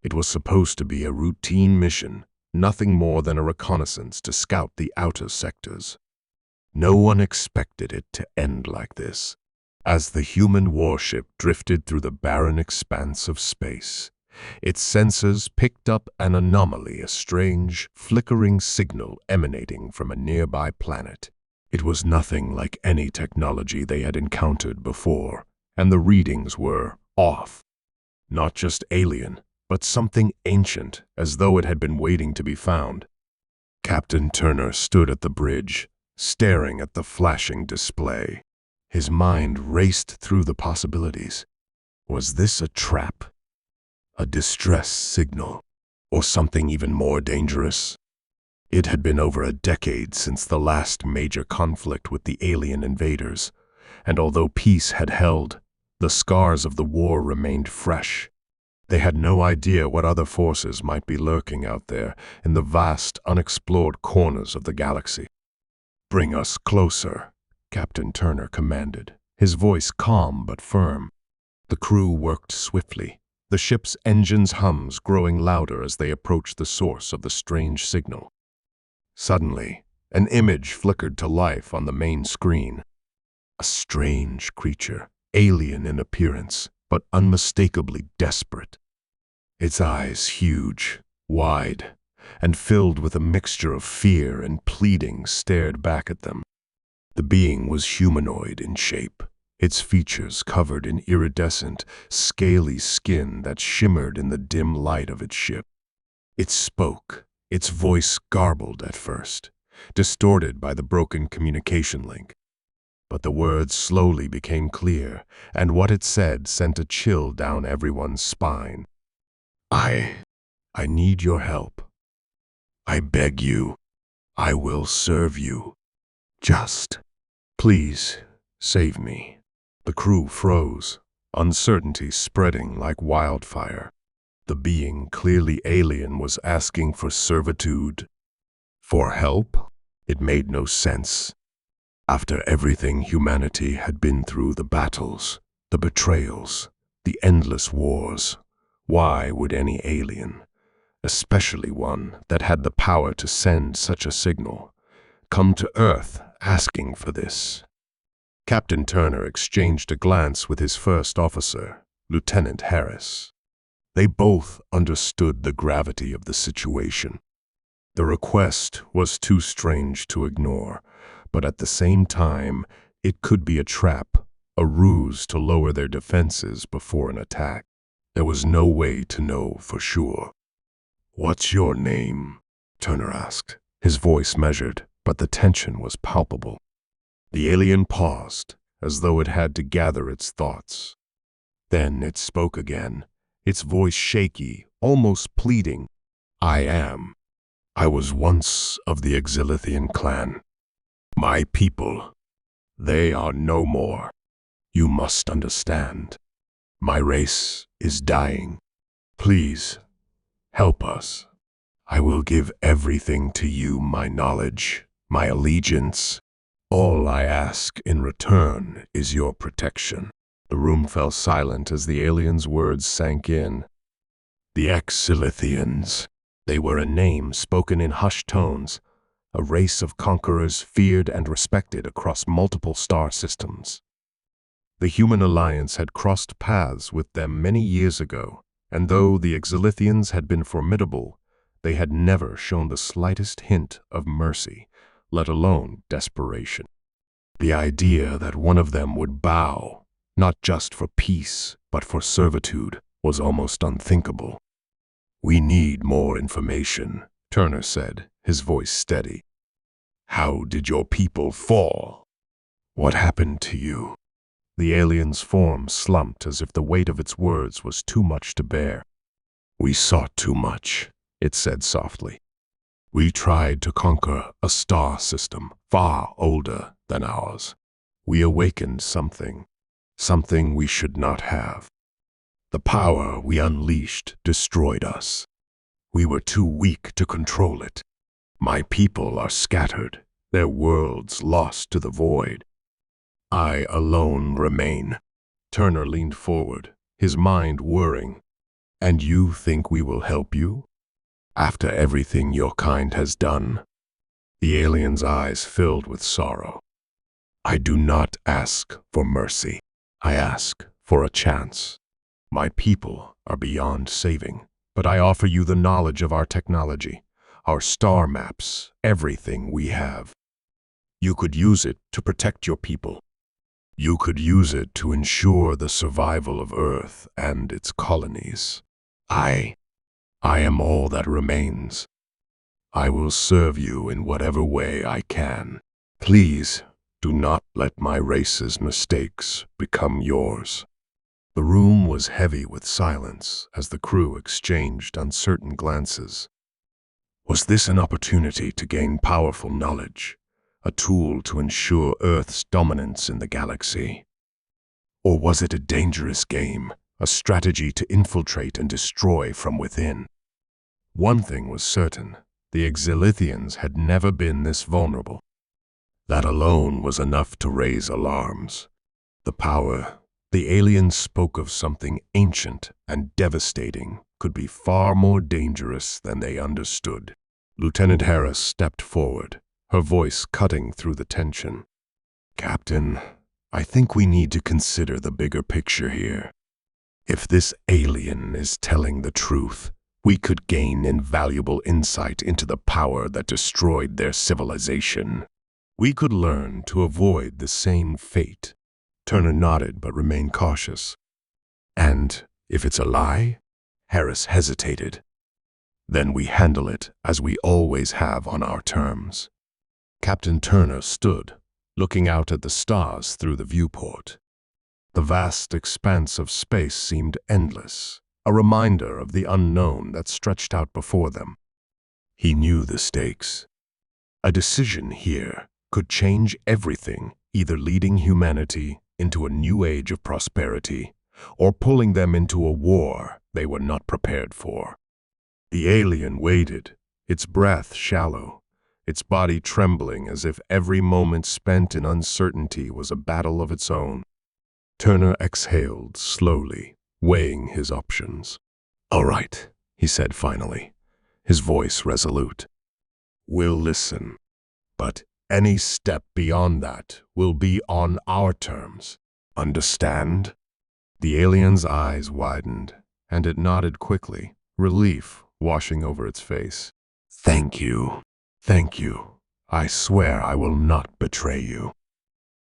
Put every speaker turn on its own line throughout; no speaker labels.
It was supposed to be a routine mission, nothing more than a reconnaissance to scout the outer sectors. No one expected it to end like this. As the human warship drifted through the barren expanse of space, its sensors picked up an anomaly, a strange, flickering signal emanating from a nearby planet. It was nothing like any technology they had encountered before, and the readings were off. Not just alien, but something ancient, as though it had been waiting to be found. Captain Turner stood at the bridge, staring at the flashing display. His mind raced through the possibilities. Was this a trap? A distress signal? Or something even more dangerous? It had been over a decade since the last major conflict with the alien invaders, and although peace had held, the scars of the war remained fresh. They had no idea what other forces might be lurking out there in the vast, unexplored corners of the galaxy. "Bring us closer," Captain Turner commanded, his voice calm but firm. The crew worked swiftly, the ship's engine's hums growing louder as they approached the source of the strange signal. Suddenly, an image flickered to life on the main screen. A strange creature, alien in appearance, but unmistakably desperate. Its eyes huge, wide, and filled with a mixture of fear and pleading stared back at them. The being was humanoid in shape, its features covered in iridescent, scaly skin that shimmered in the dim light of its ship. It spoke, its voice garbled at first, distorted by the broken communication link. But the words slowly became clear, and what it said sent a chill down everyone's spine. I need your help. I beg you. I will serve you. Just, please, save me." The crew froze, uncertainty spreading like wildfire. The being, clearly alien, was asking for servitude. For help? It made no sense. After everything humanity had been through, the battles, the betrayals, the endless wars, why would any alien, especially one that had the power to send such a signal, come to Earth asking for this? Captain Turner exchanged a glance with his first officer, Lieutenant Harris. They both understood the gravity of the situation. The request was too strange to ignore, but at the same time, it could be a trap, a ruse to lower their defenses before an attack. There was no way to know for sure. "What's your name?" Turner asked. His voice measured, but the tension was palpable. The alien paused, as though it had to gather its thoughts. Then it spoke again, its voice shaky, almost pleading. I was once of the Exilithian clan. My people, they are no more. You must understand. My race is dying. Please, help us. I will give everything to you, my knowledge, my allegiance. All I ask in return is your protection." The room fell silent as the alien's words sank in. The Exilithians. They were a name spoken in hushed tones, a race of conquerors feared and respected across multiple star systems. The human alliance had crossed paths with them many years ago, and though the Exilithians had been formidable, they had never shown the slightest hint of mercy, let alone desperation. The idea that one of them would bow, not just for peace, but for servitude, was almost unthinkable. "We need more information," Turner said, his voice steady. "How did your people fall? What happened to you?" The alien's form slumped as if the weight of its words was too much to bear. "We sought too much," it said softly. "We tried to conquer a star system far older than ours. We awakened something we should not have. The power we unleashed destroyed us. We were too weak to control it. My people are scattered, their worlds lost to the void. I alone remain." Turner leaned forward, his mind whirring. And you think we will help you? After everything your kind has done? The alien's eyes filled with sorrow. I do not ask for mercy. I ask for a chance. My people are beyond saving, but I offer you the knowledge of our technology, our star maps, everything we have. You could use it to protect your people. You could use it to ensure the survival of Earth and its colonies. I am all that remains. I will serve you in whatever way I can. Please, do not let my race's mistakes become yours. The room was heavy with silence as the crew exchanged uncertain glances. Was this an opportunity to gain powerful knowledge, a tool to ensure Earth's dominance in the galaxy? Or was it a dangerous game, a strategy to infiltrate and destroy from within? One thing was certain, the Exilithians had never been this vulnerable. That alone was enough to raise alarms. The power, the aliens spoke of something ancient and devastating, could be far more dangerous than they understood. Lieutenant Harris stepped forward, her voice cutting through the tension. Captain, I think we need to consider the bigger picture here. If this alien is telling the truth, we could gain invaluable insight into the power that destroyed their civilization. We could learn to avoid the same fate. Turner nodded but remained cautious. And if it's a lie? Harris hesitated. Then we handle it as we always have on our terms. Captain Turner stood, looking out at the stars through the viewport. The vast expanse of space seemed endless, a reminder of the unknown that stretched out before them. He knew the stakes. A decision here could change everything, either leading humanity into a new age of prosperity or pulling them into a war they were not prepared for. The alien waited, its breath shallow, its body trembling as if every moment spent in uncertainty was a battle of its own. Turner exhaled slowly, weighing his options. All right, he said finally, his voice resolute. We'll listen, but any step beyond that will be on our terms. Understand? The alien's eyes widened, and it nodded quickly, relief washing over its face. Thank you. Thank you. I swear I will not betray you.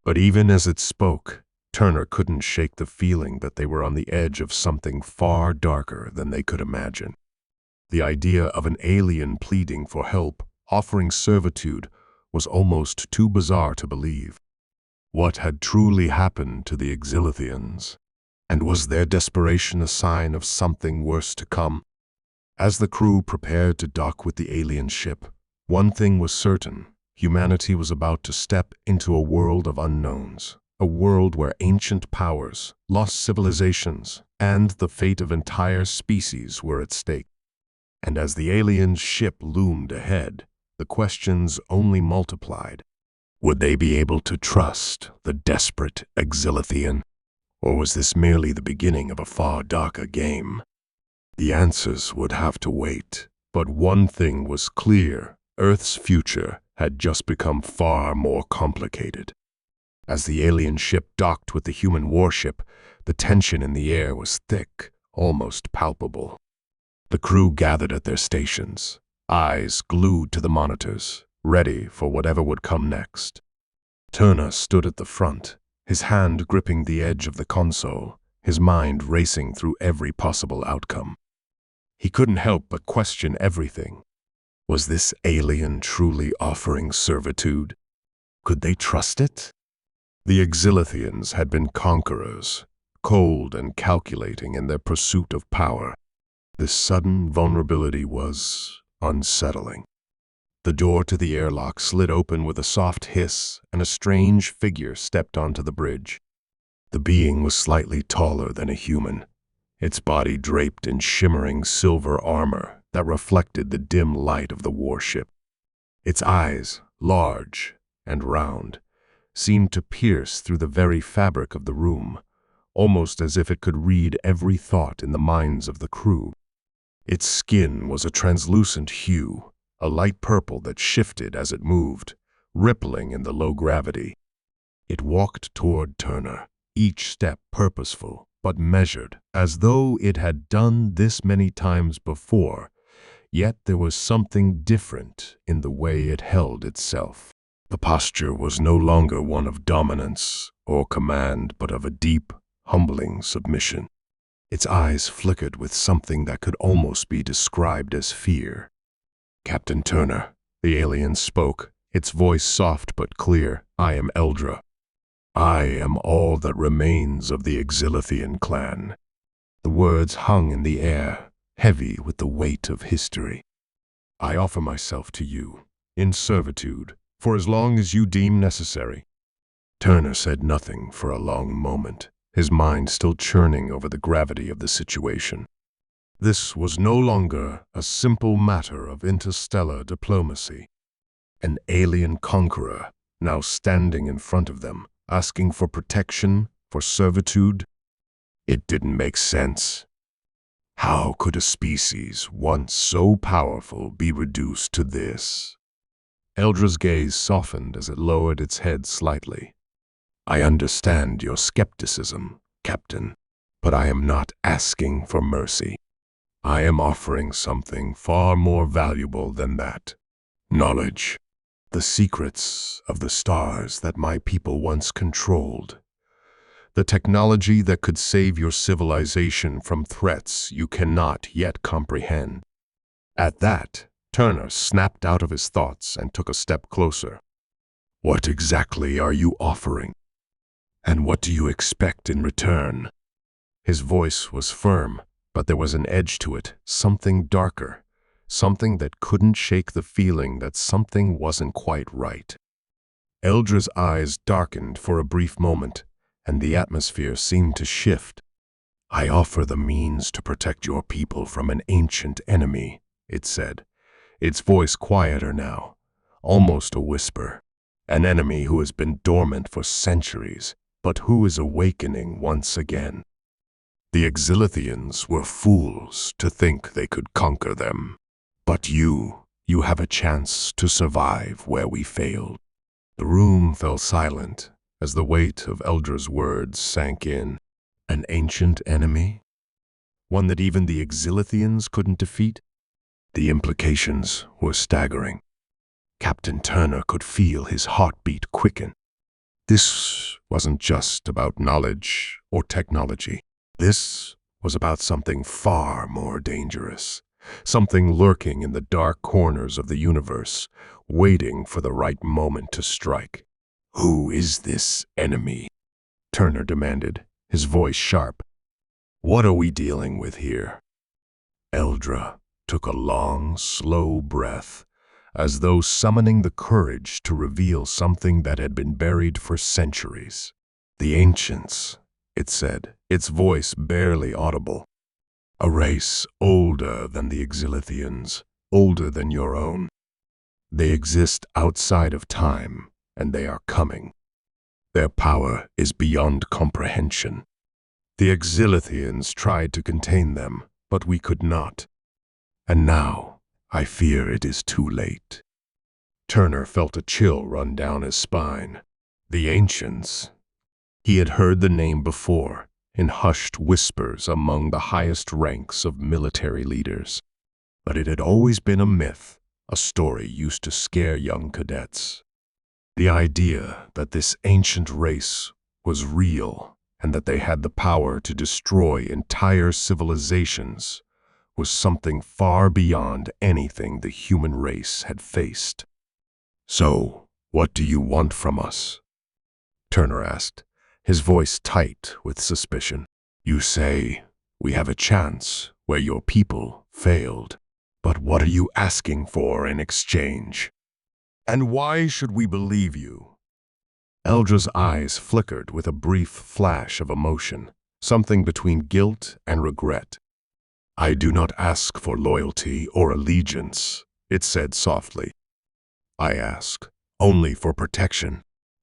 But even as it spoke, Turner couldn't shake the feeling that they were on the edge of something far darker than they could imagine. The idea of an alien pleading for help, offering servitude, was almost too bizarre to believe. What had truly happened to the Exilithians? And was their desperation a sign of something worse to come? As the crew prepared to dock with the alien ship, one thing was certain: humanity was about to step into a world of unknowns, a world where ancient powers, lost civilizations, and the fate of entire species were at stake. And as the alien ship loomed ahead, the questions only multiplied. Would they be able to trust the desperate Exilithian? Or was this merely the beginning of a far darker game? The answers would have to wait, but one thing was clear: Earth's future had just become far more complicated. As the alien ship docked with the human warship, the tension in the air was thick, almost palpable. The crew gathered at their stations, eyes glued to the monitors, ready for whatever would come next. Turner stood at the front, his hand gripping the edge of the console, his mind racing through every possible outcome. He couldn't help but question everything. Was this alien truly offering servitude? Could they trust it? The Exilithians had been conquerors, cold and calculating in their pursuit of power. This sudden vulnerability was unsettling. The door to the airlock slid open with a soft hiss, and a strange figure stepped onto the bridge. The being was slightly taller than a human, its body draped in shimmering silver armor that reflected the dim light of the warship. Its eyes, large and round, seemed to pierce through the very fabric of the room, almost as if it could read every thought in the minds of the crew. Its skin was a translucent hue, a light purple that shifted as it moved, rippling in the low gravity. It walked toward Turner, each step purposeful but measured, as though it had done this many times before, yet there was something different in the way it held itself. The posture was no longer one of dominance or command, but of a deep, humbling submission. Its eyes flickered with something that could almost be described as fear. "Captain Turner," the alien spoke, its voice soft but clear, "I am Eldra. I am all that remains of the Exilithian clan." The words hung in the air, heavy with the weight of history. "I offer myself to you, in servitude, for as long as you deem necessary." Turner said nothing for a long moment, his mind still churning over the gravity of the situation. This was no longer a simple matter of interstellar diplomacy. An alien conqueror, now standing in front of them, asking for protection, for servitude. It didn't make sense. How could a species once so powerful be reduced to this? Eldra's gaze softened as it lowered its head slightly. "I understand your skepticism, Captain, but I am not asking for mercy. I am offering something far more valuable than that. Knowledge. The secrets of the stars that my people once controlled. The technology that could save your civilization from threats you cannot yet comprehend." At that, Turner snapped out of his thoughts and took a step closer. "What exactly are you offering? And what do you expect in return?" His voice was firm, but there was an edge to it, something darker, something that couldn't shake the feeling that something wasn't quite right. Eldra's eyes darkened for a brief moment, and the atmosphere seemed to shift. "I offer the means to protect your people from an ancient enemy," it said, its voice quieter now, almost a whisper. "An enemy who has been dormant for centuries, but who is awakening once again. The Exilithians were fools to think they could conquer them. But you have a chance to survive where we failed." The room fell silent as the weight of Eldra's words sank in. An ancient enemy? One that even the Exilithians couldn't defeat? The implications were staggering. Captain Turner could feel his heartbeat quicken. This wasn't just about knowledge or technology. This was about something far more dangerous, something lurking in the dark corners of the universe, waiting for the right moment to strike. "Who is this enemy?" Turner demanded, his voice sharp. "What are we dealing with here?" Eldra took a long, slow breath, as though summoning the courage to reveal something that had been buried for centuries. "The Ancients," it said, its voice barely audible. "A race older than the Exilithians, older than your own. They exist outside of time, and they are coming. Their power is beyond comprehension. The Exilithians tried to contain them, but we could not. And now, I fear it is too late." Turner felt a chill run down his spine. The Ancients. He had heard the name before, in hushed whispers among the highest ranks of military leaders. But it had always been a myth, a story used to scare young cadets. The idea that this ancient race was real and that they had the power to destroy entire civilizations was something far beyond anything the human race had faced. "So, what do you want from us?" Turner asked, his voice tight with suspicion. "You say we have a chance where your people failed. But what are you asking for in exchange? And why should we believe you?" Eldra's eyes flickered with a brief flash of emotion, something between guilt and regret. "I do not ask for loyalty or allegiance," it said softly. "I ask only for protection.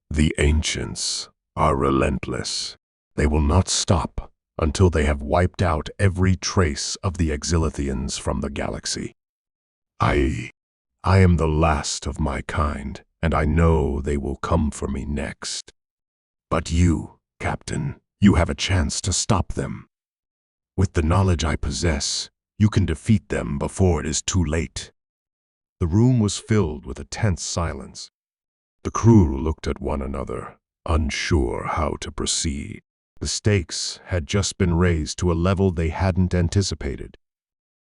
The Ancients are relentless. They will not stop until they have wiped out every trace of the Exilithians from the galaxy. I am the last of my kind, and I know they will come for me next. But you, Captain, you have a chance to stop them. With the knowledge I possess, you can defeat them before it is too late." The room was filled with a tense silence. The crew looked at one another, unsure how to proceed. The stakes had just been raised to a level they hadn't anticipated.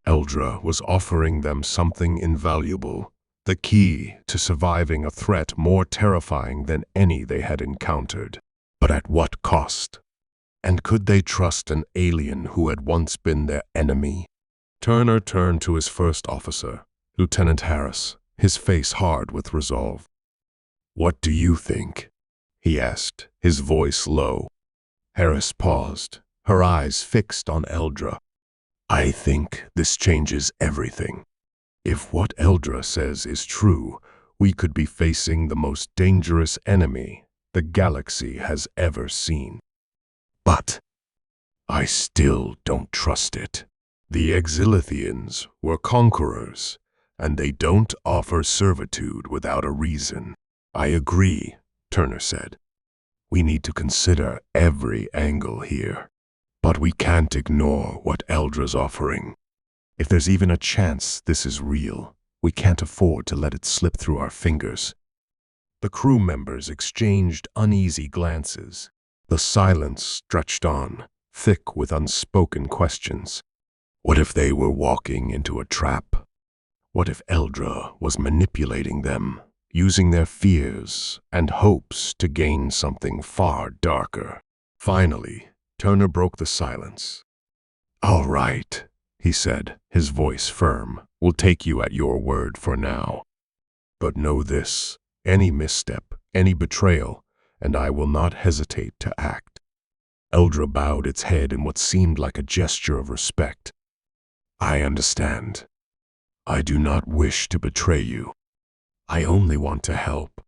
Eldra was offering them something invaluable, the key to surviving a threat more terrifying than any they had encountered. But at what cost? And could they trust an alien who had once been their enemy? Turner turned to his first officer, Lieutenant Harris, his face hard with resolve. "What do you think?" he asked, his voice low. Harris paused, her eyes fixed on Eldra. "I think this changes everything. If what Eldra says is true, we could be facing the most dangerous enemy the galaxy has ever seen. But I still don't trust it. The Exilithians were conquerors, and they don't offer servitude without a reason." "I agree," Turner said. "We need to consider every angle here. But we can't ignore what Eldra's offering. If there's even a chance this is real, we can't afford to let it slip through our fingers." The crew members exchanged uneasy glances. The silence stretched on, thick with unspoken questions. What if they were walking into a trap? What if Eldra was manipulating them, using their fears and hopes to gain something far darker? Finally, Turner broke the silence. "All right," he said, his voice firm. "We'll take you at your word for now. But know this, any misstep, any betrayal, and I will not hesitate to act." Eldra bowed its head in what seemed like a gesture of respect. "I understand. I do not wish to betray you. I only want to help."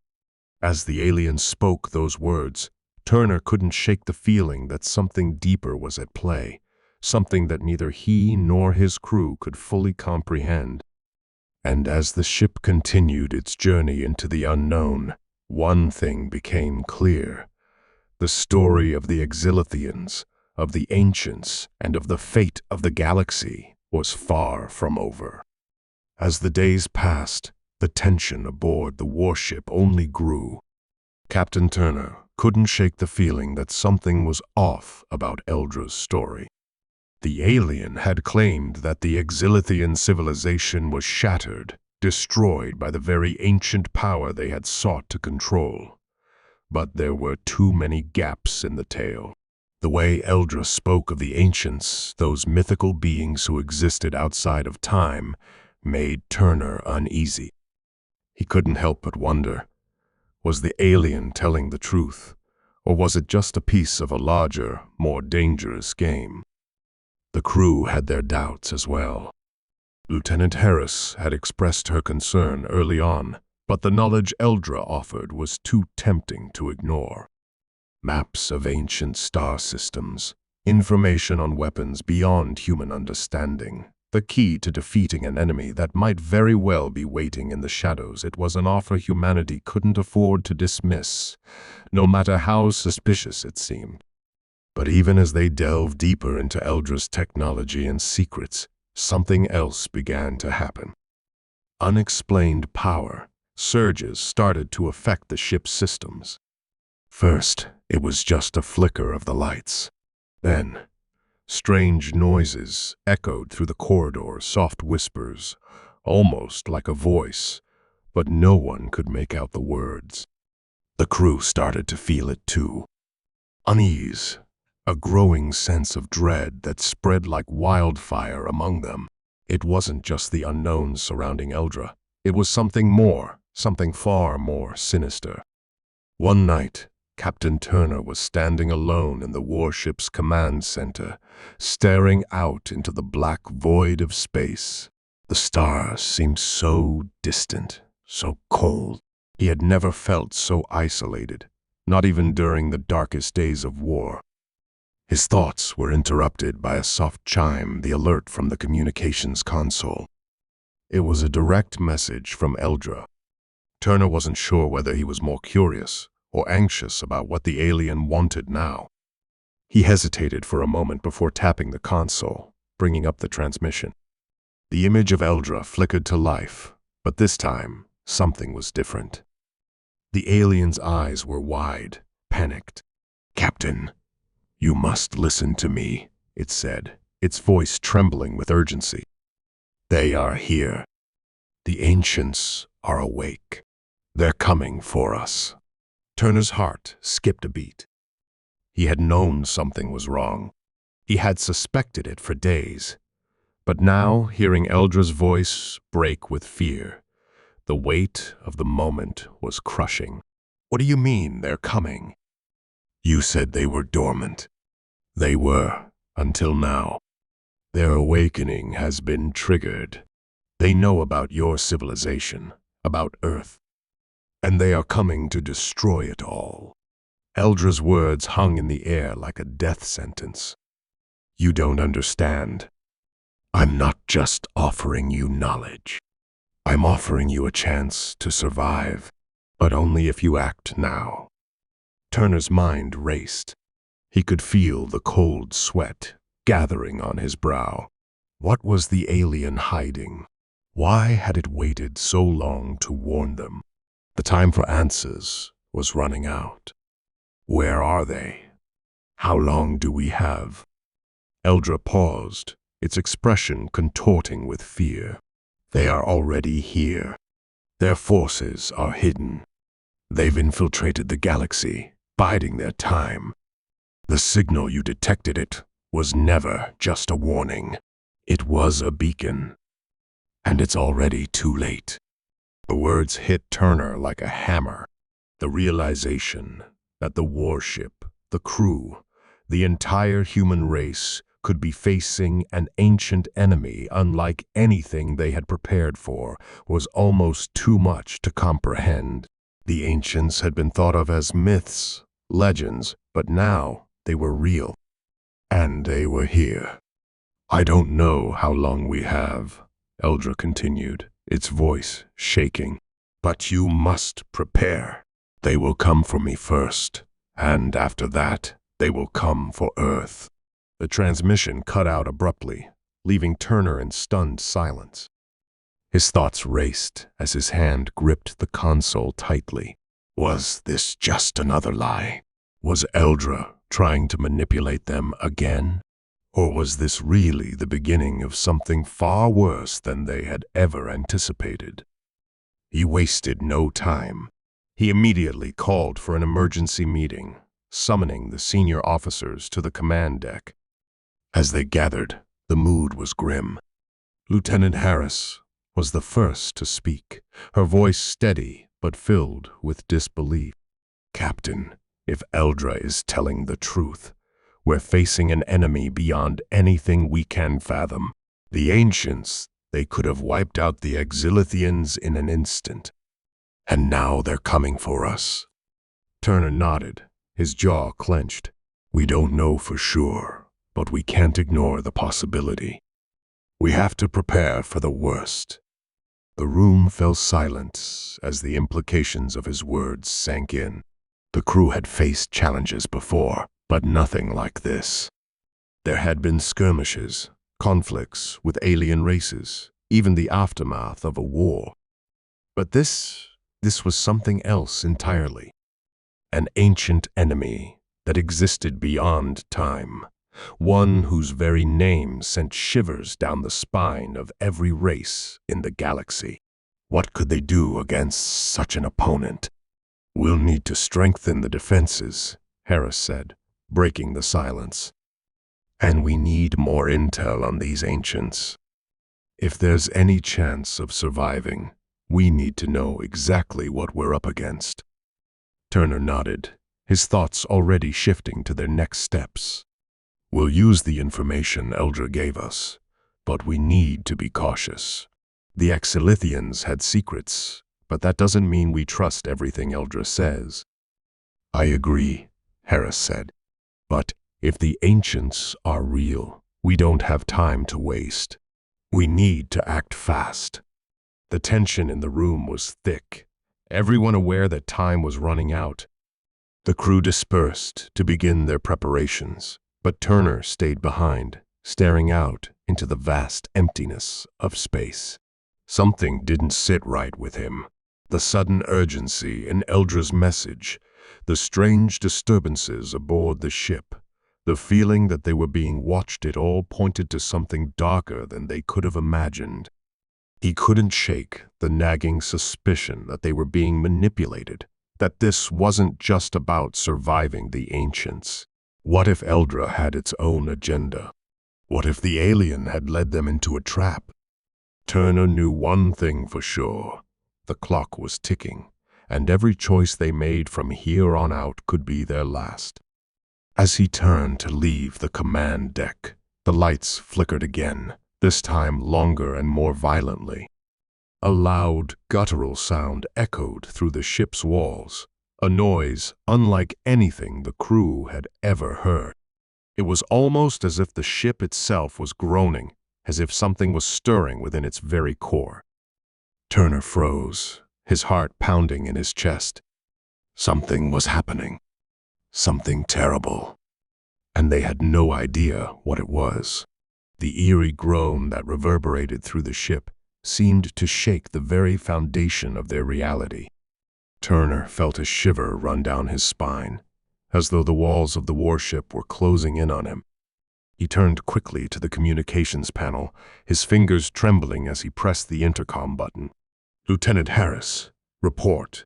As the alien spoke those words, Turner couldn't shake the feeling that something deeper was at play, something that neither he nor his crew could fully comprehend. And as the ship continued its journey into the unknown, one thing became clear. The story of the Exilithians, of the ancients, and of the fate of the galaxy was far from over. As the days passed, the tension aboard the warship only grew. Captain Turner couldn't shake the feeling that something was off about Eldra's story. The alien had claimed that the Exilithian civilization was shattered, destroyed by the very ancient power they had sought to control. But there were too many gaps in the tale. The way Eldra spoke of the ancients, those mythical beings who existed outside of time, made Turner uneasy. He couldn't help but wonder, was the alien telling the truth, or was it just a piece of a larger, more dangerous game? The crew had their doubts as well. Lieutenant Harris had expressed her concern early on, but the knowledge Eldra offered was too tempting to ignore. Maps of ancient star systems, information on weapons beyond human understanding, the key to defeating an enemy that might very well be waiting in the shadows. It was an offer humanity couldn't afford to dismiss, no matter how suspicious it seemed. But even as they delved deeper into Eldra's technology and secrets, something else began to happen. Unexplained power surges started to affect the ship's systems. First, it was just a flicker of the lights. Then, strange noises echoed through the corridor, soft whispers, almost like a voice, but no one could make out the words. The crew started to feel it too. Unease, a growing sense of dread that spread like wildfire among them. It wasn't just the unknowns surrounding Eldra. It was something more, something far more sinister. One night, Captain Turner was standing alone in the warship's command center, staring out into the black void of space. The stars seemed so distant, so cold. He had never felt so isolated, not even during the darkest days of war. His thoughts were interrupted by a soft chime, the alert from the communications console. It was a direct message from Eldra. Turner wasn't sure whether he was more curious or anxious about what the alien wanted now. He hesitated for a moment before tapping the console, bringing up the transmission. The image of Eldra flickered to life, but this time, something was different. The alien's eyes were wide, panicked. "Captain, you must listen to me," it said, its voice trembling with urgency. "They are here. The ancients are awake. They're coming for us." Turner's heart skipped a beat. He had known something was wrong. He had suspected it for days. But now, hearing Eldra's voice break with fear, the weight of the moment was crushing. "What do you mean, they're coming?" "You said they were dormant. They were, until now. Their awakening has been triggered. They know about your civilization, about Earth, and they are coming to destroy it all." Eldra's words hung in the air like a death sentence. "You don't understand. I'm not just offering you knowledge. I'm offering you a chance to survive, but only if you act now." Turner's mind raced. He could feel the cold sweat gathering on his brow. What was the alien hiding? Why had it waited so long to warn them? The time for answers was running out. Where are they? How long do we have? Eldra paused, its expression contorting with fear. "They are already here. Their forces are hidden. They've infiltrated the galaxy, biding their time. The signal you detected it was never just a warning. It was a beacon. And it's already too late." The words hit Turner like a hammer. The realization that the warship, the crew, the entire human race could be facing an ancient enemy unlike anything they had prepared for was almost too much to comprehend. The ancients had been thought of as myths, legends, but now they were real. And they were here. "I don't know how long we have," Eldra continued, its voice shaking. "But you must prepare. They will come for me first, and after that, they will come for Earth." The transmission cut out abruptly, leaving Turner in stunned silence. His thoughts raced as his hand gripped the console tightly. Was this just another lie? Was Eldra trying to manipulate them again? Or was this really the beginning of something far worse than they had ever anticipated? He wasted no time. He immediately called for an emergency meeting, summoning the senior officers to the command deck. As they gathered, the mood was grim. Lieutenant Harris was the first to speak, her voice steady but filled with disbelief. "Captain, if Eldra is telling the truth, we're facing an enemy beyond anything we can fathom. The ancients, they could have wiped out the Exilithians in an instant. And now they're coming for us." Turner nodded, his jaw clenched. "We don't know for sure, but we can't ignore the possibility. We have to prepare for the worst." The room fell silent as the implications of his words sank in. The crew had faced challenges before, but nothing like this. There had been skirmishes, conflicts with alien races, even the aftermath of a war. But this was something else entirely. An ancient enemy that existed beyond time. One whose very name sent shivers down the spine of every race in the galaxy. What could they do against such an opponent? "We'll need to strengthen the defenses," Harris said, breaking the silence. "And we need more intel on these ancients. If there's any chance of surviving, we need to know exactly what we're up against." Turner nodded, his thoughts already shifting to their next steps. "We'll use the information Eldra gave us, but we need to be cautious. The Exilithians had secrets, but that doesn't mean we trust everything Eldra says." "I agree," Harris said. "But If the ancients are real, we don't have time to waste. We need to act fast. The tension in the room was thick, everyone aware that time was running out. The crew dispersed to begin their preparations, but Turner stayed behind, staring out into the vast emptiness of space. Something didn't sit right with him. The sudden urgency in Eldra's message, the strange disturbances aboard the ship, the feeling that they were being watched, it all pointed to something darker than they could have imagined. He couldn't shake the nagging suspicion that they were being manipulated, that this wasn't just about surviving the ancients. What if Eldra had its own agenda? What if the alien had led them into a trap? Turner knew one thing for sure. The clock was ticking, and every choice they made from here on out could be their last. As he turned to leave the command deck, the lights flickered again, this time longer and more violently. A loud, guttural sound echoed through the ship's walls, a noise unlike anything the crew had ever heard. It was almost as if the ship itself was groaning, as if something was stirring within its very core. Turner froze, his heart pounding in his chest. Something was happening. Something terrible. And they had no idea what it was. The eerie groan that reverberated through the ship seemed to shake the very foundation of their reality. Turner felt a shiver run down his spine, as though the walls of the warship were closing in on him. He turned quickly to the communications panel, his fingers trembling as he pressed the intercom button. "Lieutenant Harris, report,"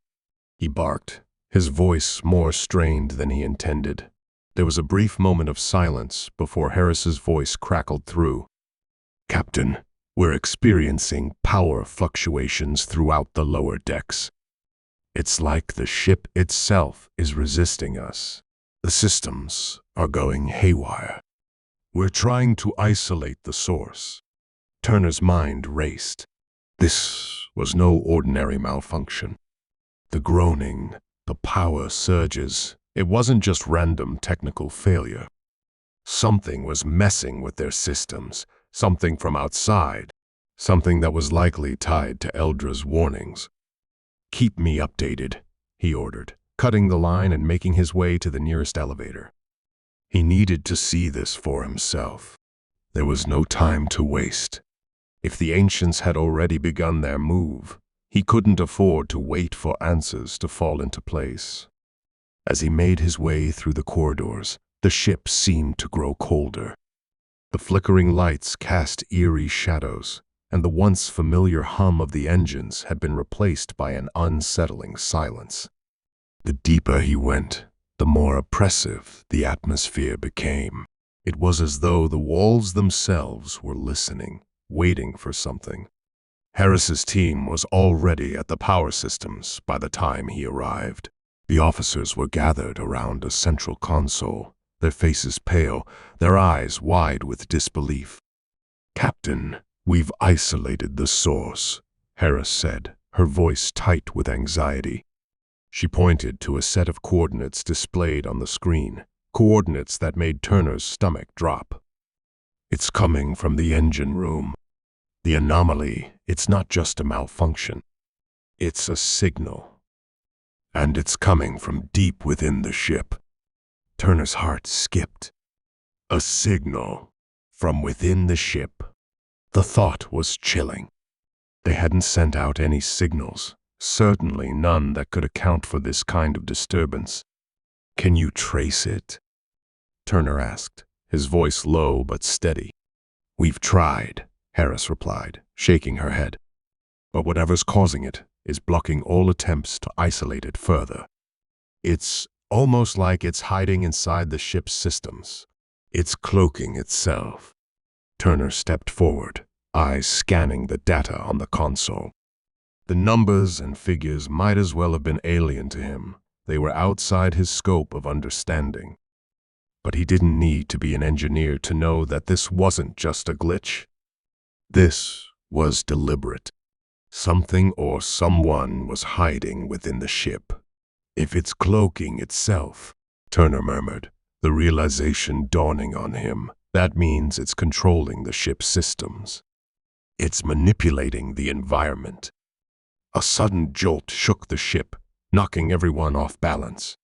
he barked, his voice more strained than he intended. There was a brief moment of silence before Harris's voice crackled through. "Captain, we're experiencing power fluctuations throughout the lower decks. It's like the ship itself is resisting us. The systems are going haywire. We're trying to isolate the source." Turner's mind raced. This was no ordinary malfunction. The groaning, the power surges, it wasn't just random technical failure. Something was messing with their systems, something from outside, something that was likely tied to Eldra's warnings. "Keep me updated," he ordered, cutting the line and making his way to the nearest elevator. He needed to see this for himself. There was no time to waste. If the ancients had already begun their move, he couldn't afford to wait for answers to fall into place. As he made his way through the corridors, the ship seemed to grow colder. The flickering lights cast eerie shadows, and the once familiar hum of the engines had been replaced by an unsettling silence. The deeper he went, the more oppressive the atmosphere became. It was as though the walls themselves were listening, waiting for something. Harris's team was already at the power systems by the time he arrived. The officers were gathered around a central console, their faces pale, their eyes wide with disbelief. "Captain, we've isolated the source," Harris said, her voice tight with anxiety. She pointed to a set of coordinates displayed on the screen, coordinates that made Turner's stomach drop. "It's coming from the engine room. The anomaly, it's not just a malfunction. It's a signal. And it's coming from deep within the ship." Turner's heart skipped. A signal from within the ship. The thought was chilling. They hadn't sent out any signals, certainly none that could account for this kind of disturbance. "Can you trace it?" Turner asked, his voice low but steady. "We've tried," Harris replied, shaking her head. "But whatever's causing it is blocking all attempts to isolate it further. It's almost like it's hiding inside the ship's systems. It's cloaking itself." Turner stepped forward, eyes scanning the data on the console. The numbers and figures might as well have been alien to him. They were outside his scope of understanding. But he didn't need to be an engineer to know that this wasn't just a glitch. This was deliberate. Something or someone was hiding within the ship. "If it's cloaking itself," Turner murmured, the realization dawning on him. That means it's controlling the ship's systems. It's manipulating the environment. A sudden jolt shook the ship, knocking everyone off balance.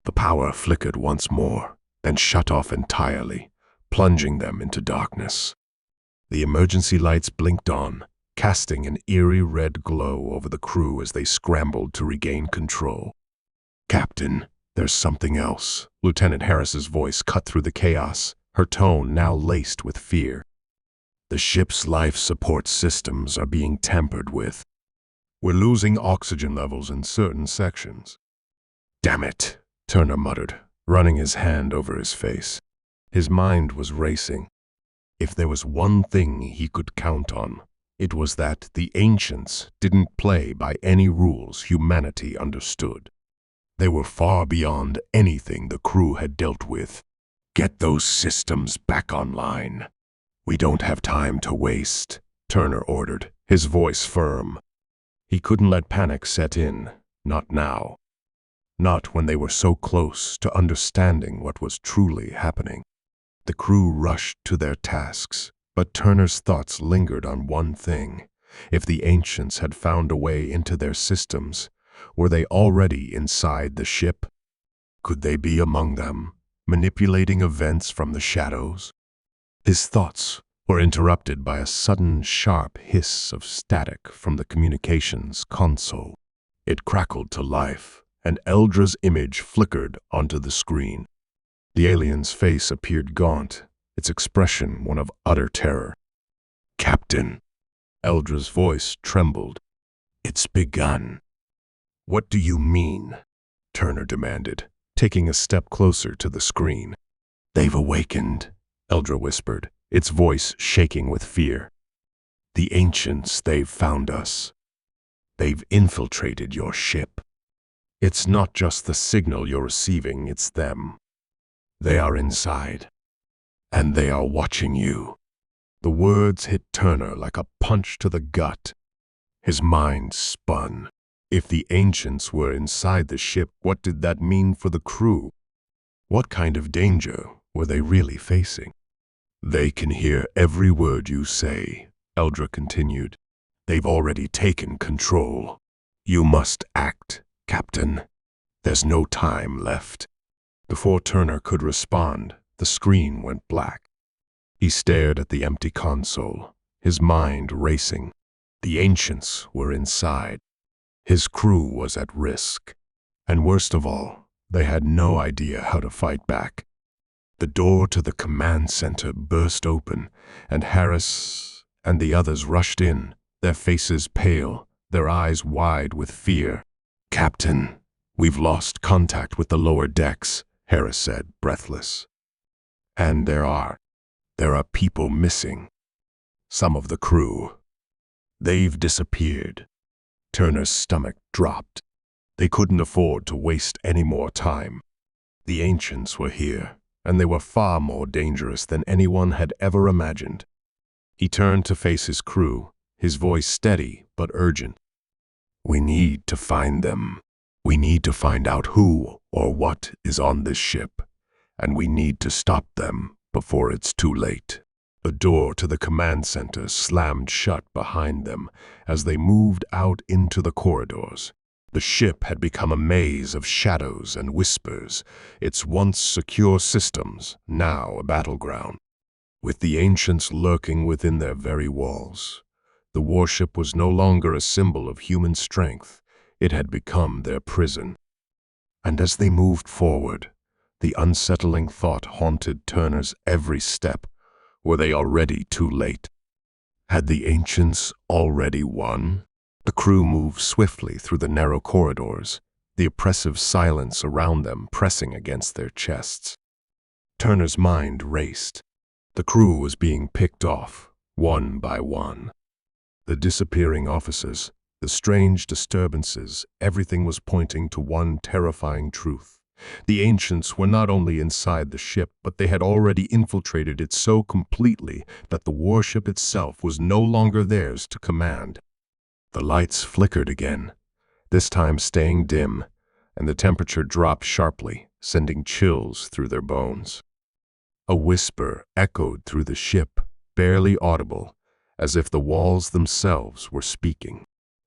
The power flickered once more, then shut off entirely, plunging them into darkness. The emergency lights blinked on, casting an eerie red glow over the crew as they scrambled to regain control. "Captain, there's something else." Lieutenant Harris's voice cut through the chaos, her tone now laced with fear. "The ship's life support systems are being tampered with. We're losing oxygen levels in certain sections." "Damn it," Turner muttered, running his hand over his face. His mind was racing. If there was one thing he could count on, it was that the ancients didn't play by any rules humanity understood. They were far beyond anything the crew had dealt with. "Get those systems back online. We don't have time to waste," Turner ordered, his voice firm. He couldn't let panic set in, not now. Not when they were so close to understanding what was truly happening. The crew rushed to their tasks, but Turner's thoughts lingered on one thing. If the ancients had found a way into their systems, were they already inside the ship? Could they be among them, manipulating events from the shadows? His thoughts were interrupted by a sudden sharp hiss of static from the communications console. It crackled to life, and Eldra's image flickered onto the screen. The alien's face appeared gaunt, its expression one of utter terror. "Captain," Eldra's voice trembled. "It's begun." "What do you mean?" Turner demanded, taking a step closer to the screen. "They've awakened," Eldra whispered, its voice shaking with fear. "The ancients, they've found us. They've infiltrated your ship. It's not just the signal you're receiving, it's them. They are inside, and they are watching you." The words hit Turner like a punch to the gut. His mind spun. If the ancients were inside the ship, what did that mean for the crew? What kind of danger were they really facing? "They can hear every word you say," Eldra continued. "They've already taken control. You must act, Captain. There's no time left." Before Turner could respond, the screen went black. He stared at the empty console, his mind racing. The ancients were inside. His crew was at risk. And worst of all, they had no idea how to fight back. The door to the command center burst open, and Harris and the others rushed in, their faces pale, their eyes wide with fear. "Captain, we've lost contact with the lower decks," Harris said, breathless. "And there are people missing. Some of the crew. They've disappeared." Turner's stomach dropped. They couldn't afford to waste any more time. The ancients were here, and they were far more dangerous than anyone had ever imagined. He turned to face his crew, his voice steady but urgent. "We need to find them. We need to find out who or what is on this ship, and we need to stop them before it's too late." The door to the command center slammed shut behind them as they moved out into the corridors. The ship had become a maze of shadows and whispers, its once secure systems now a battleground. With the ancients lurking within their very walls, the warship was no longer a symbol of human strength. It had become their prison. And as they moved forward, the unsettling thought haunted Turner's every step. Were they already too late? Had the ancients already won? The crew moved swiftly through the narrow corridors, the oppressive silence around them pressing against their chests. Turner's mind raced. The crew was being picked off, one by one. The disappearing officers, the strange disturbances, everything was pointing to one terrifying truth. The ancients were not only inside the ship, but they had already infiltrated it so completely that the warship itself was no longer theirs to command. The lights flickered again, this time staying dim, and the temperature dropped sharply, sending chills through their bones. A whisper echoed through the ship, barely audible, as if the walls themselves were speaking.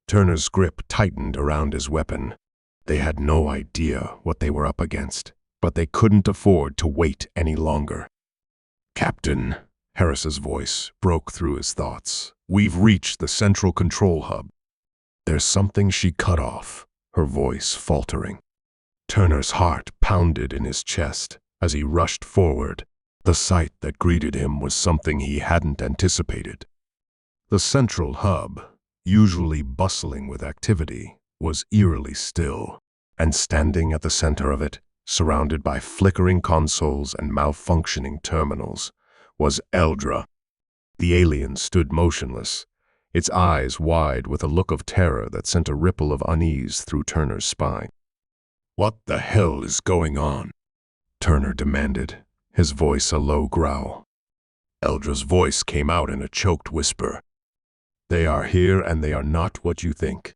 Turner's grip tightened around his weapon. They had no idea what they were up against, but they couldn't afford to wait any longer. "Captain," Harris's voice broke through his thoughts. "We've reached the central control hub." "There's something," she cut off, her voice faltering. Turner's heart pounded in his chest as he rushed forward. The sight that greeted him was something he hadn't anticipated. The central hub, usually bustling with activity, was eerily still, and standing at the center of it, surrounded by flickering consoles and malfunctioning terminals, was Eldra. The alien stood motionless, its eyes wide with a look of terror that sent a ripple of unease through Turner's spine. "What the hell is going on?" Turner demanded, his voice a low growl. Eldra's voice came out in a choked whisper. "They are here, and they are not what you think.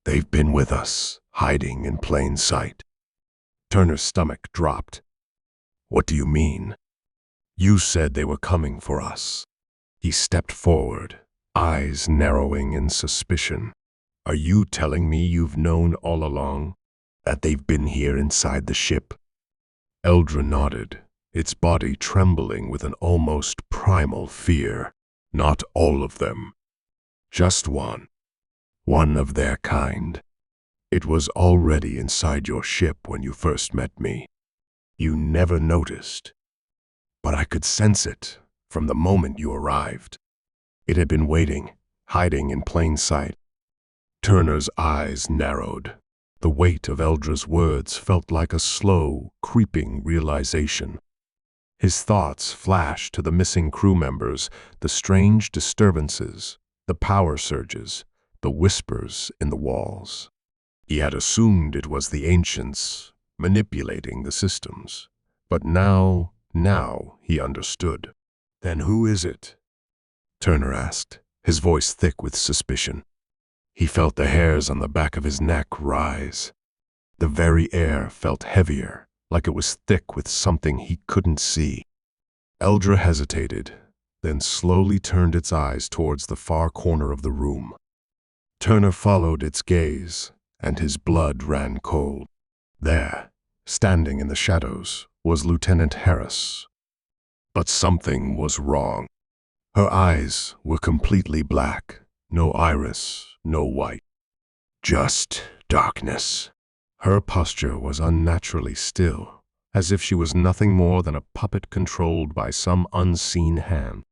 They've been with us, hiding in plain sight." Turner's stomach dropped. "What do you mean?" "You said they were coming for us." He stepped forward, eyes narrowing in suspicion. "Are you telling me you've known all along that they've been here inside the ship?" Eldra nodded, its body trembling with an almost primal fear. "Not all of them. Just one. One of their kind. It was already inside your ship when you first met me. You never noticed. But I could sense it from the moment you arrived. It had been waiting, hiding in plain sight." Turner's eyes narrowed. The weight of Eldra's words felt like a slow, creeping realization. His thoughts flashed to the missing crew members, the strange disturbances, the power surges, the whispers in the walls. He had assumed it was the ancients manipulating the systems, but now he understood. "Then who is it?" Turner asked, his voice thick with suspicion. He felt the hairs on the back of his neck rise. The very air felt heavier, like it was thick with something he couldn't see. Eldra hesitated, then slowly turned its eyes towards the far corner of the room. Turner followed its gaze, and his blood ran cold. There, standing in the shadows, was Lieutenant Harris. But something was wrong. Her eyes were completely black, no iris, no white. Just darkness. Her posture was unnaturally still, as if she was nothing more than a puppet controlled by some unseen hand.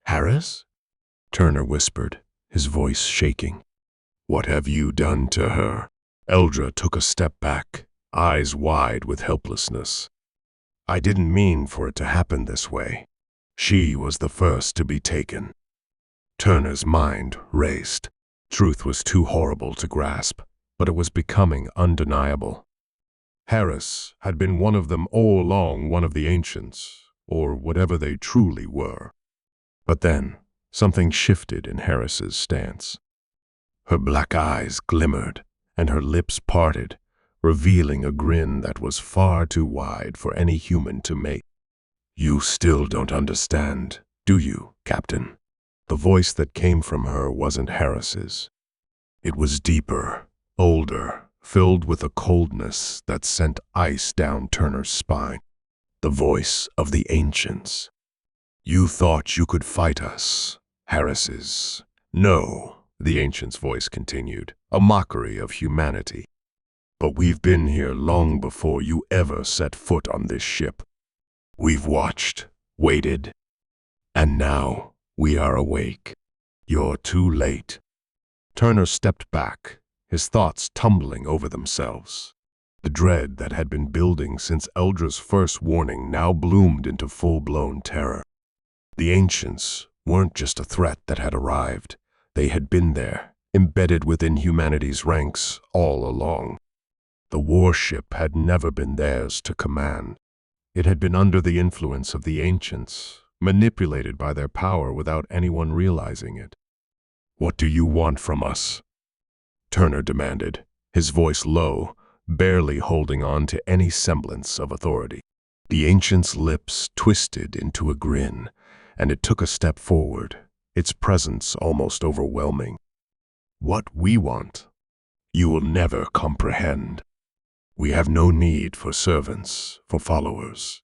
"Harris?" Turner whispered, his voice shaking. "What have you done to her?" Eldra took a step back, eyes wide with helplessness. "I didn't mean for it to happen this way. She was the first to be taken." Turner's mind raced. Truth was too horrible to grasp, but it was becoming undeniable. Harris had been one of them all along, one of the ancients, or whatever they truly were. But then, something shifted in Harris's stance. Her black eyes glimmered, and her lips parted, revealing a grin that was far too wide for any human to make. "You still don't understand, do you, Captain?" The voice that came from her wasn't Harris's. It was deeper, older, filled with a coldness that sent ice down Turner's spine. The voice of the ancients. "You thought you could fight us, Harris's." "No," the ancient's voice continued, a mockery of humanity. "But we've been here long before you ever set foot on this ship. We've watched, waited, and now we are awake. You're too late." Turner stepped back, his thoughts tumbling over themselves. The dread that had been building since Eldra's first warning now bloomed into full-blown terror. The ancients weren't just a threat that had arrived. They had been there, embedded within humanity's ranks all along. The warship had never been theirs to command. It had been under the influence of the ancients, manipulated by their power without anyone realizing it. "What do you want from us?" Turner demanded, his voice low, barely holding on to any semblance of authority. The ancient's lips twisted into a grin, and it took a step forward, its presence almost overwhelming. "What we want, you will never comprehend. We have no need for servants, for followers.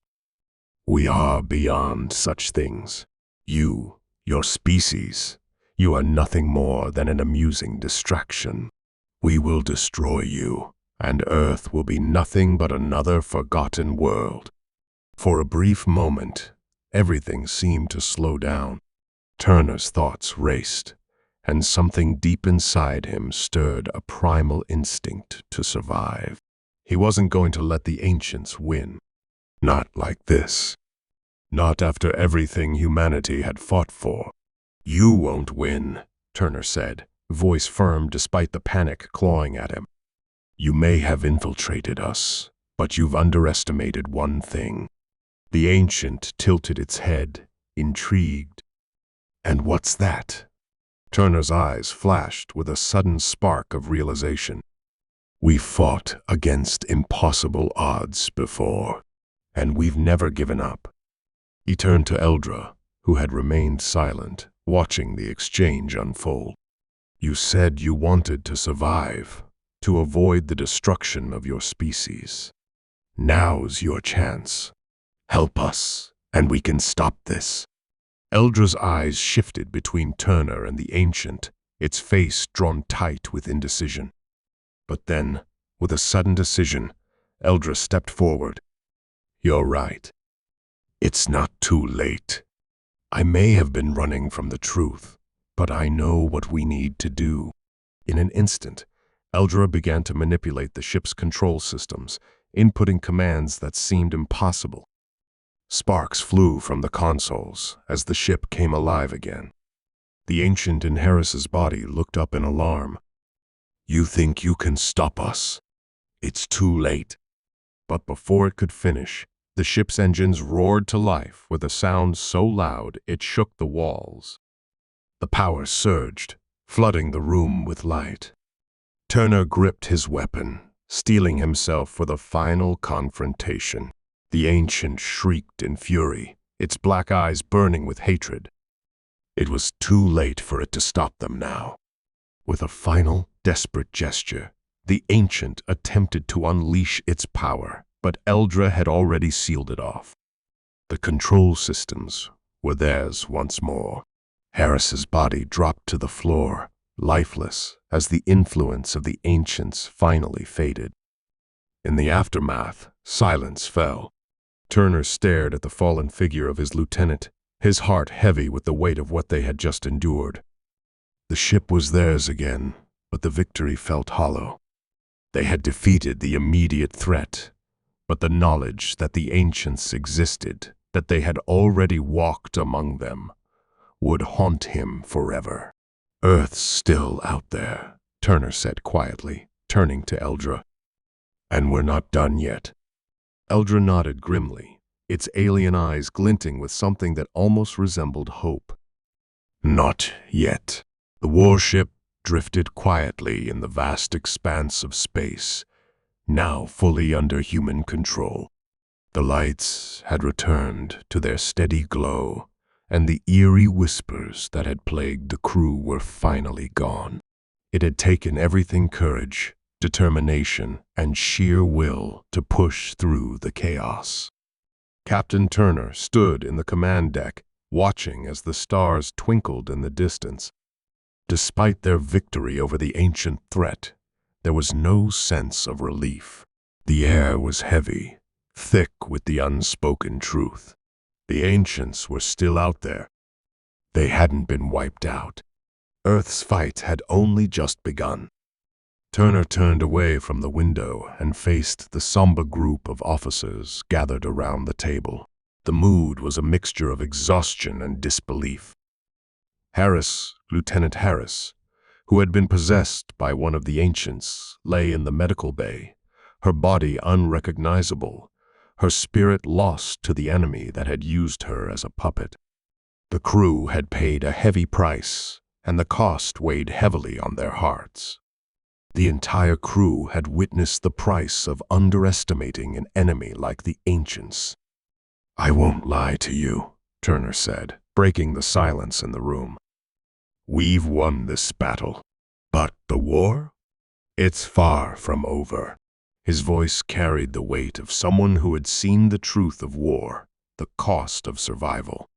We are beyond such things. You, your species, you are nothing more than an amusing distraction. We will destroy you, and Earth will be nothing but another forgotten world." For a brief moment, everything seemed to slow down. Turner's thoughts raced, and something deep inside him stirred a primal instinct to survive. He wasn't going to let the ancients win. Not like this. Not after everything humanity had fought for. "You won't win," Turner said, voice firm despite the panic clawing at him. "You may have infiltrated us, but you've underestimated one thing." The ancient tilted its head, intrigued. "And what's that?" Turner's eyes flashed with a sudden spark of realization. "We fought against impossible odds before, and we've never given up." He turned to Eldra, who had remained silent, watching the exchange unfold. "You said you wanted to survive, to avoid the destruction of your species. Now's your chance. Help us, and we can stop this." Eldra's eyes shifted between Turner and the ancient, its face drawn tight with indecision. But then, with a sudden decision, Eldra stepped forward. "You're right. It's not too late. I may have been running from the truth, but I know what we need to do." In an instant, Eldra began to manipulate the ship's control systems, inputting commands that seemed impossible. Sparks flew from the consoles as the ship came alive again. The ancient in Harris's body looked up in alarm. "You think you can stop us? It's too late." But before it could finish, the ship's engines roared to life with a sound so loud it shook the walls. The power surged, flooding the room with light. Turner gripped his weapon, steeling himself for the final confrontation. The ancient shrieked in fury, its black eyes burning with hatred. It was too late for it to stop them now. With a final, desperate gesture, the ancient attempted to unleash its power, but Eldra had already sealed it off. The control systems were theirs once more. Harris's body dropped to the floor, lifeless, as the influence of the ancients finally faded. In the aftermath, silence fell. Turner stared at the fallen figure of his lieutenant, his heart heavy with the weight of what they had just endured. The ship was theirs again, but the victory felt hollow. They had defeated the immediate threat, but the knowledge that the ancients existed, that they had already walked among them, would haunt him forever. "Earth's still out there," Turner said quietly, turning to Eldra. "And we're not done yet." Eldra nodded grimly, its alien eyes glinting with something that almost resembled hope. "Not yet." The warship drifted quietly in the vast expanse of space, now fully under human control. The lights had returned to their steady glow, and the eerie whispers that had plagued the crew were finally gone. It had taken everything courage, determination, and sheer will to push through the chaos. Captain Turner stood in the command deck, watching as the stars twinkled in the distance. Despite their victory over the ancient threat, there was no sense of relief. The air was heavy, thick with the unspoken truth. The ancients were still out there. They hadn't been wiped out. Earth's fight had only just begun. Turner turned away from the window and faced the somber group of officers gathered around the table. The mood was a mixture of exhaustion and disbelief. Harris, Lieutenant Harris, who had been possessed by one of the ancients, lay in the medical bay, her body unrecognizable, her spirit lost to the enemy that had used her as a puppet. The crew had paid a heavy price, and the cost weighed heavily on their hearts. The entire crew had witnessed the price of underestimating an enemy like the Ancients. "I won't lie to you," Turner said, breaking the silence in the room. "We've won this battle. But the war? It's far from over." His voice carried the weight of someone who had seen the truth of war, the cost of survival.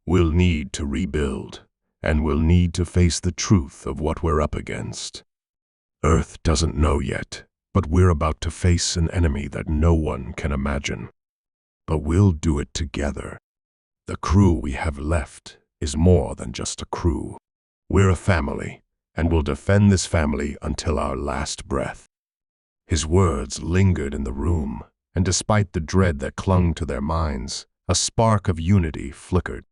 "We'll need to rebuild, and we'll need to face the truth of what we're up against. Earth doesn't know yet, but we're about to face an enemy that no one can imagine. But we'll do it together. The crew we have left is more than just a crew. We're a family, and we'll defend this family until our last breath." His words lingered in the room, and despite the dread that clung to their minds, a spark of unity flickered.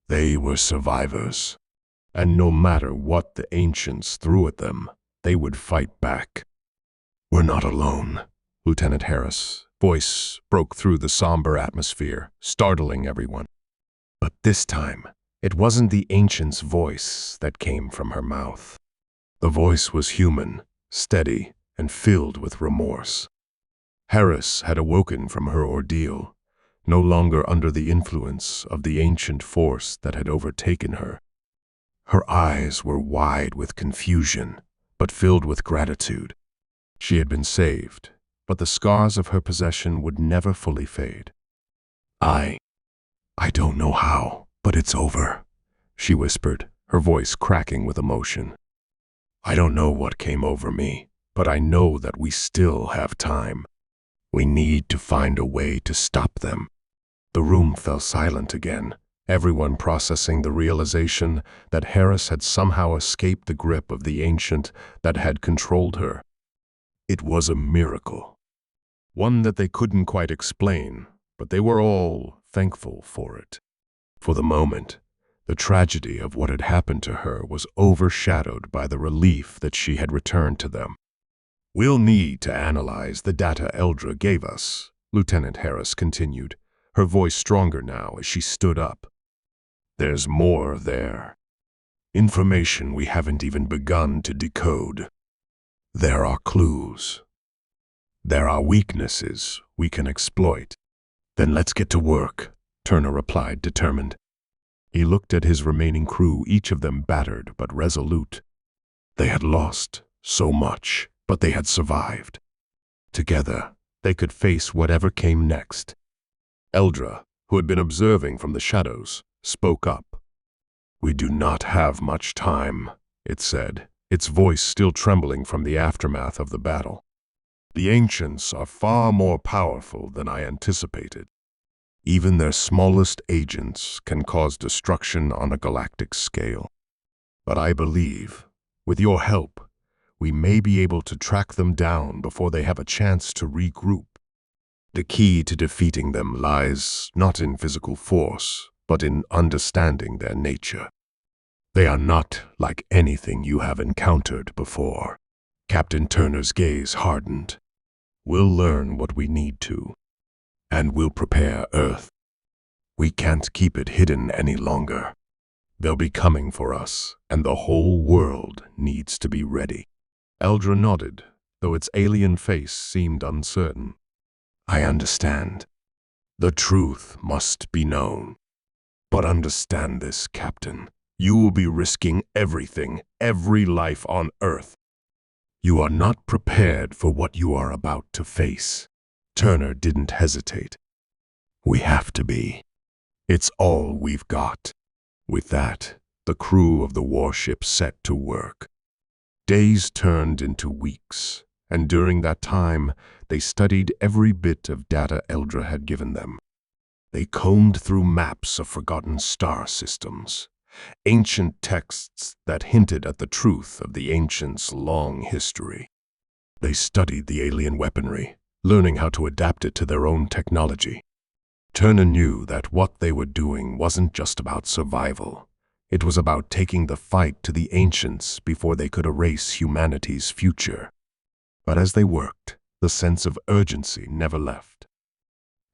They were survivors, and no matter what the Ancients threw at them, they would fight back. "We're not alone," Lieutenant Harris' voice broke through the somber atmosphere, startling everyone. But this time, it wasn't the Ancient's voice that came from her mouth. The voice was human, steady, and filled with remorse. Harris had awoken from her ordeal, no longer under the influence of the ancient force that had overtaken her. Her eyes were wide with confusion, but filled with gratitude. She had been saved, but the scars of her possession would never fully fade. I don't know how, but it's over," she whispered, her voice cracking with emotion. "I don't know what came over me, but I know that we still have time. We need to find a way to stop them." The room fell silent again, everyone processing the realization that Harris had somehow escaped the grip of the Ancient that had controlled her. It was a miracle, one that they couldn't quite explain, but they were all thankful for it. For the moment, the tragedy of what had happened to her was overshadowed by the relief that she had returned to them. "We'll need to analyze the data Eldra gave us," Lieutenant Harris continued, her voice stronger now as she stood up. "There's more there. Information we haven't even begun to decode. There are clues. There are weaknesses we can exploit." "Then let's get to work," Turner replied, determined. He looked at his remaining crew, each of them battered but resolute. They had lost so much, but they had survived. Together, they could face whatever came next. Eldra, who had been observing from the shadows, spoke up. "We do not have much time," it said, its voice still trembling from the aftermath of the battle. "The Ancients are far more powerful than I anticipated. Even their smallest agents can cause destruction on a galactic scale. But I believe, with your help, we may be able to track them down before they have a chance to regroup. The key to defeating them lies not in physical force, but in understanding their nature. They are not like anything you have encountered before." Captain Turner's gaze hardened. "We'll learn what we need to, and we'll prepare Earth. We can't keep it hidden any longer. They'll be coming for us, and the whole world needs to be ready." Eldra nodded, though its alien face seemed uncertain. "I understand. The truth must be known. But understand this, Captain. You will be risking everything, every life on Earth. You are not prepared for what you are about to face." Turner didn't hesitate. "We have to be. It's all we've got." With that, the crew of the warship set to work. Days turned into weeks, and during that time, they studied every bit of data Eldra had given them. They combed through maps of forgotten star systems, ancient texts that hinted at the truth of the Ancients' long history. They studied the alien weaponry, learning how to adapt it to their own technology. Turner knew that what they were doing wasn't just about survival. It was about taking the fight to the Ancients before they could erase humanity's future. But as they worked, the sense of urgency never left.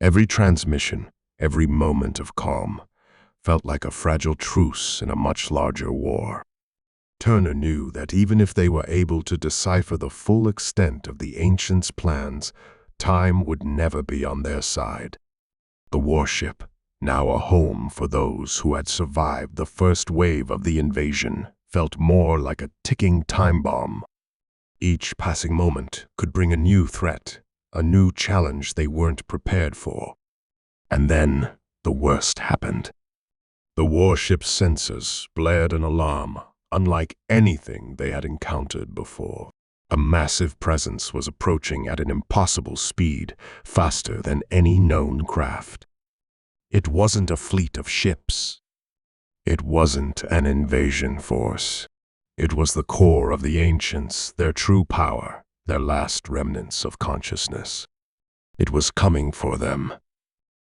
Every transmission, every moment of calm, felt like a fragile truce in a much larger war. Turner knew that even if they were able to decipher the full extent of the Ancients' plans, time would never be on their side. The warship, now a home for those who had survived the first wave of the invasion, felt more like a ticking time bomb. Each passing moment could bring a new threat, a new challenge they weren't prepared for. And then the worst happened. The warship's sensors blared an alarm, unlike anything they had encountered before. A massive presence was approaching at an impossible speed, faster than any known craft. It wasn't a fleet of ships. It wasn't an invasion force. It was the core of the Ancients, their true power, their last remnants of consciousness. It was coming for them.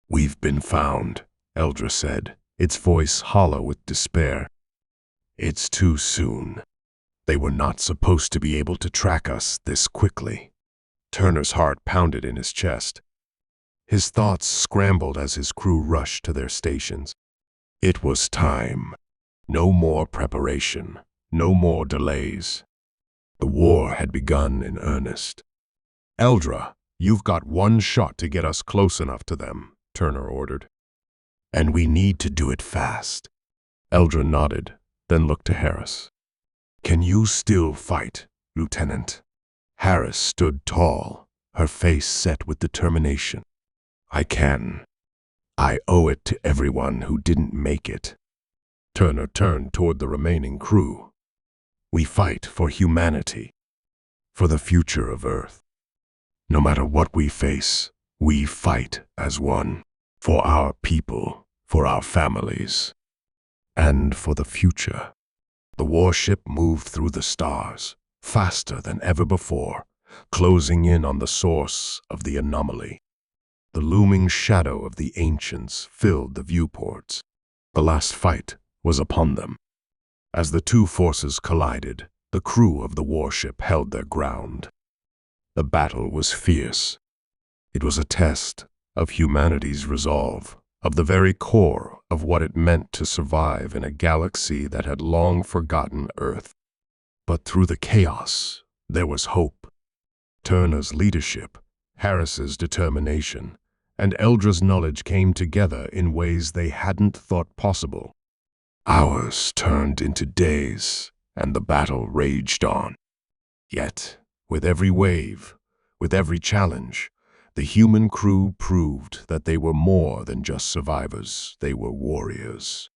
"We've been found," Eldra said, its voice hollow with despair. "It's too soon. They were not supposed to be able to track us this quickly." Turner's heart pounded in his chest. His thoughts scrambled as his crew rushed to their stations. It was time. No more preparation. No more delays. The war had begun in earnest. "Eldra, you've got one shot to get us close enough to them," Turner ordered. "And we need to do it fast." Eldra nodded, then looked to Harris. "Can you still fight, Lieutenant?" Harris stood tall, her face set with determination. "I can. I owe it to everyone who didn't make it." Turner turned toward the remaining crew. "We fight for humanity, for the future of Earth. No matter what we face, we fight as one. For our people, for our families, and for the future." The warship moved through the stars, faster than ever before, closing in on the source of the anomaly. The looming shadow of the Ancients filled the viewports. The last fight was upon them. As the two forces collided, the crew of the warship held their ground. The battle was fierce. It was a test of humanity's resolve, of the very core of what it meant to survive in a galaxy that had long forgotten Earth. But through the chaos, there was hope. Turner's leadership, Harris's determination, and Eldra's knowledge came together in ways they hadn't thought possible. Hours turned into days, and the battle raged on. Yet, with every wave, with every challenge, the human crew proved that they were more than just survivors, they were warriors.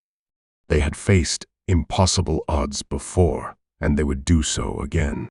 They had faced impossible odds before, and they would do so again.